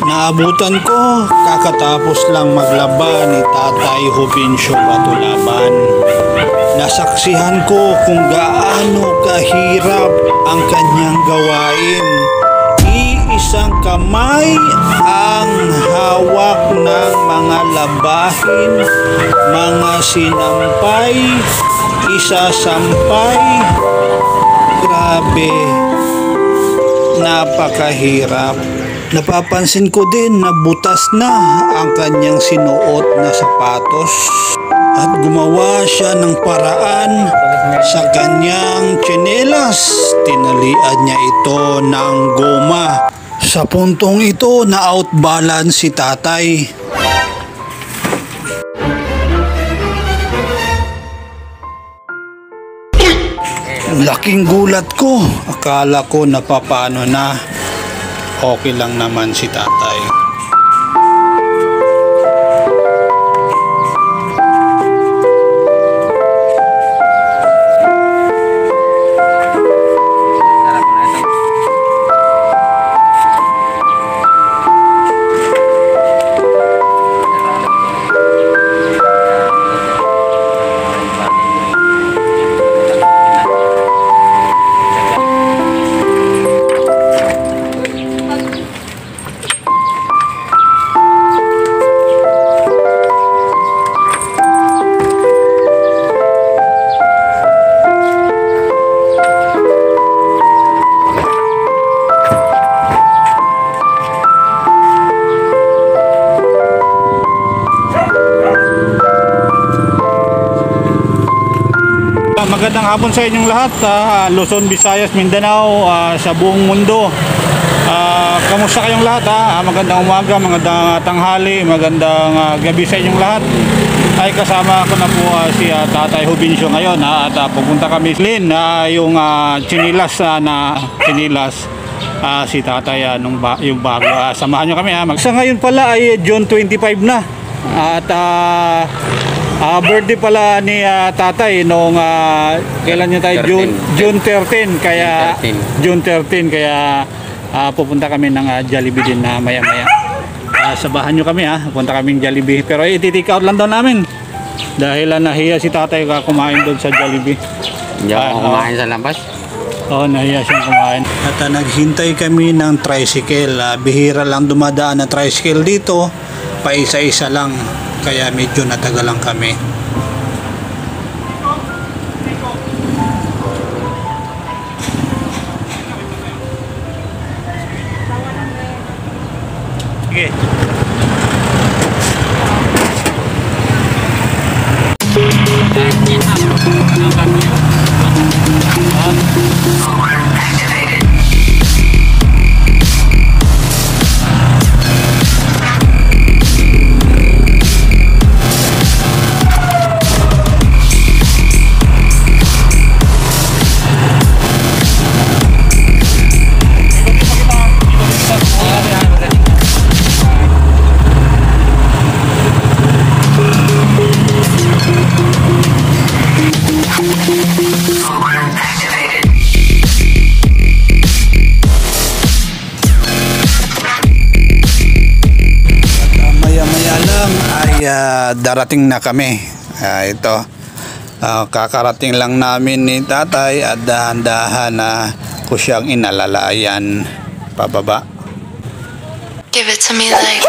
Naabutan ko kakatapos lang maglaba ni Tatay Jovencio Batulaban. Nasaksihan ko kung gaano kahirap ang kanyang gawain. Iisang kamay ang hawak ng mga labahin, mga sinampay, isasampay. Grabe, napakahirap. Napapansin ko din na butas na ang kanyang sinuot na sapatos at gumawa siya ng paraan sa kanyang tsinelas. Tinalian niya ito ng goma. Sa puntong ito na outbalance si tatay. Laking gulat ko. Akala ko napapano na. Okay lang naman si tatay. Magandang hapon sa inyong lahat, Luzon, Visayas, Mindanao, sa buong mundo. Kamusta kayong lahat? Magandang umaga, magandang tanghali, magandang gabi sa inyong lahat. Ay kasama ko na po si Tatay Jovencio ngayon at pupunta kami yung chinilas na chinilas si Tatay yung bago. Samahan nyo kami. Sa ngayon pala ay June 25 na at birthday pala ni tatay nung kailan niya tayo? June 13 kaya June 13 kaya pupunta kami ng Jollibee din na maya-maya. Sabahan nyo kami punta kaming Jollibee pero i-take out lang daw namin dahil nahiya si tatay kumain doon sa Jollibee. Hindi ako kumain sa labas. Oo, nahiya siyang kumain. At naghintay kami ng tricycle. Bihira lang dumadaan na tricycle dito, pa isa-isa lang. Kaya medyo natagalan kami. Sige. Darating na kami. Ito kakarating lang namin ni tatay at dahan-dahan ko siyang inalalayan pababa. Give it to me like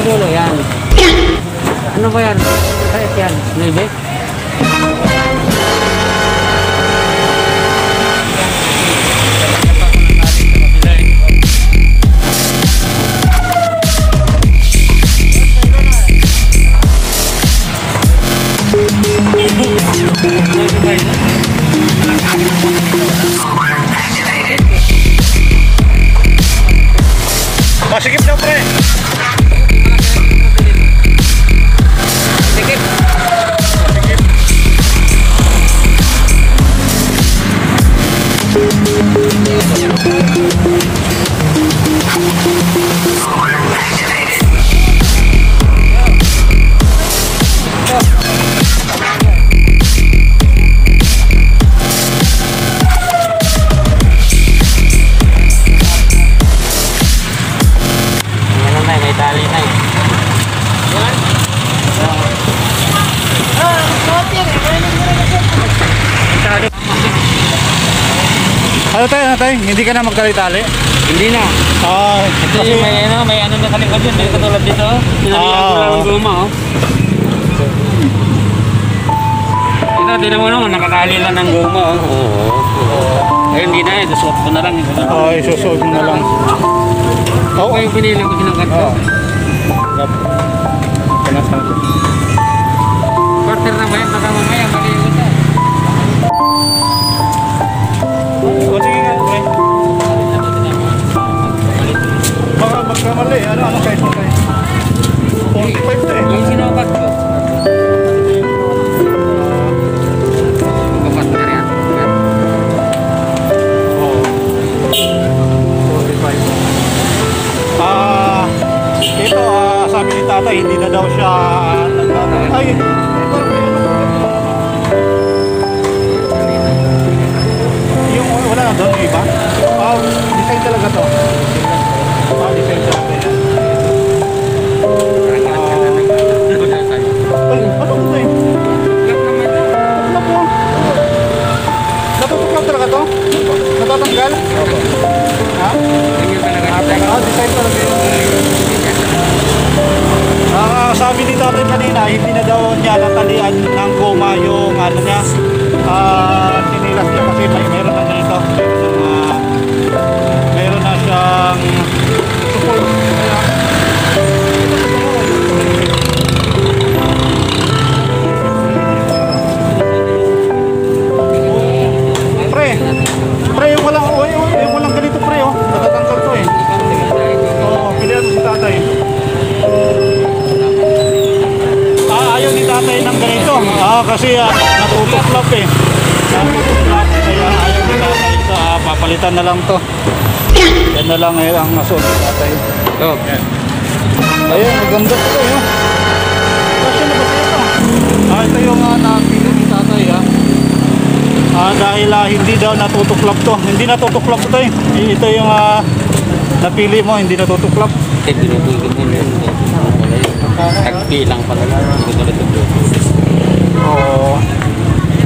Dulo yan. Ano ba yan? Kahit yan. Maybe? Sikip daw pre. Sikip. Ano na, may tali na eh. Ano tayo? Hindi ka na magtali-tali? Hindi na. Kasi Kasi may ano na sa likod yun. May katulad dito. Pinalihan ko lang ang guma oh. Ito, tinan mo naman, nakatali lang ng guma oh. Ayun, hindi na eh. Susuot ko na lang. isusuot mo na lang. Oo, yung pinili ko sinangkat ko. Quarter na ba yan? Baka mamaya, maligot na. O sige nga, pre. Baka magkamali. Ano size mo tayo? 45 to eh. Yung sinukat ko. Kapat na rin. Oo. 45. Ito, sabi ni tatay, hindi na daw siya ay, yung wala na doon, yung iba? Design talaga to. Design talaga yan. Ay, ano ko eh? Ano po? Natutuklaw talaga to? Natatanggal? Ha? Design talaga yun. Sabi ni tatay kanina, hindi na daw niya natalian ng goma yung ano niya. Sinilas niya kasi meron na ganito. Meron na siyang support. Pre, yung walang ganito pre oh. Natatanggal to eh. Oo, pilihan mo si tatay. Ayaw ni tatay ng ganito. Kasi natutuklap eh. Natutuklap. Kaya ayaw ni tatay ito. Papalitan na lang to. Yan na lang eh, ang nasuot ni tatay. Ito. Ayun, maganda ito eh. Kasi na ba ito? Ito yung napili ni tatay dahil hindi daw natutuklap to. Hindi natutuklap ito eh. Ito yung napili mo, hindi natutuklap. Tinutulog mo yun. Nagpilang pala. Oo.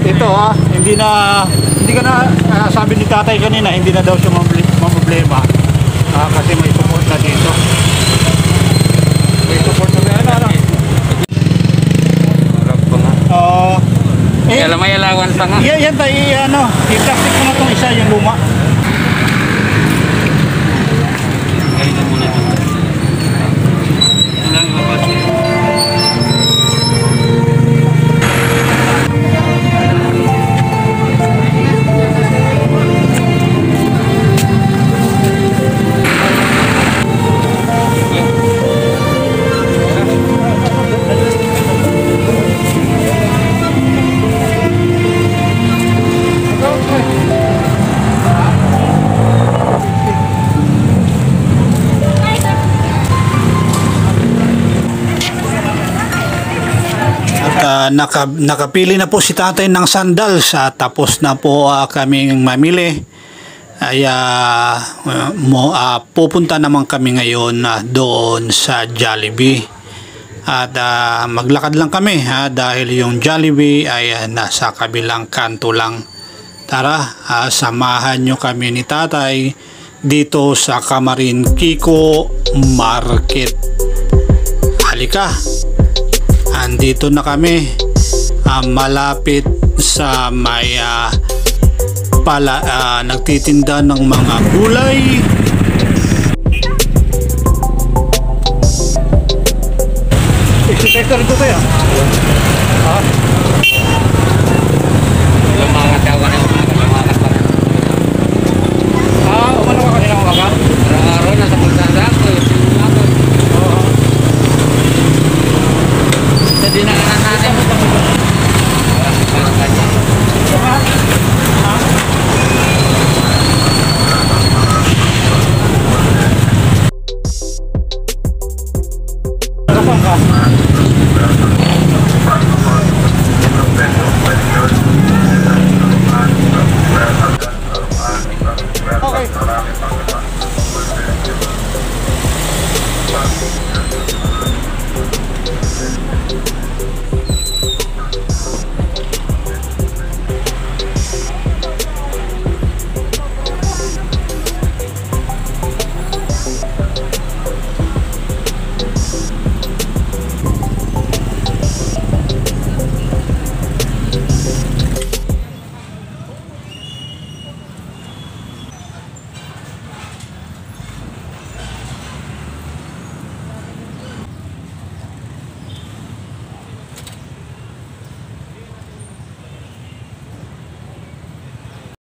Ito hindi ka na sabi ni tatay kanina, hindi na daw siya problema. Kasi may support na dito. May support na ano. Harap ko nga. Kaya may alawan pa nga. Yan tayo, i-plastic mo na itong isa, yung luma. Kaya na muna ito. Ilang mabas eh. Nakapili na po si tatay ng sandals tapos na po kaming mamili ay pupunta naman kami ngayon doon sa Jollibee at maglakad lang kami dahil yung Jollibee ay nasa kabilang kanto lang. Tara, samahan nyo kami ni tatay dito sa Camarin Kiko Market. Halika, andito na kami, malapit sa may nagtitinda ng mga gulay. Exercise rin ito tayo. Lumangat ako na lumangat pa rin. Umano ka kanina umaga? Araw-araw nasa pagsasako. ka.